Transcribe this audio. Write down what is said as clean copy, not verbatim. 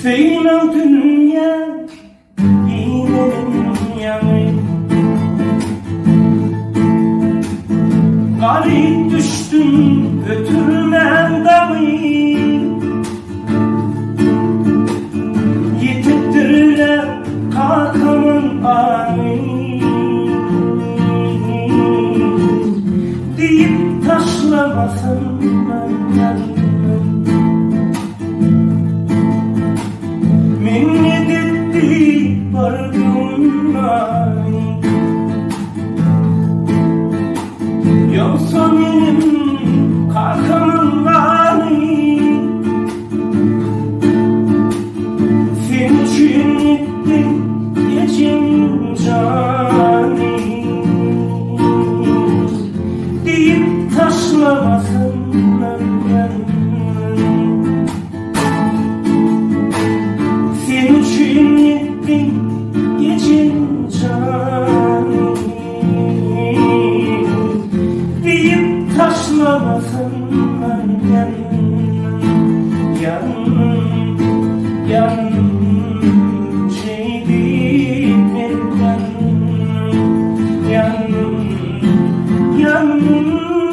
Feyl al dünya yine yanı, garip düştüm götürmem damı, yitirdiler kalkamın ağrı deyip taşlamasın ben yanım. Minnet etti barınlar, yoksa benim kalkamım var. Senin için gittim geçim cani deyip taşlamasın ben yanım. Senin için gittim geçim cani deyip taşlamasın ben yanım. Yanım, yanım şeydi benim yanım. Yanım, yanım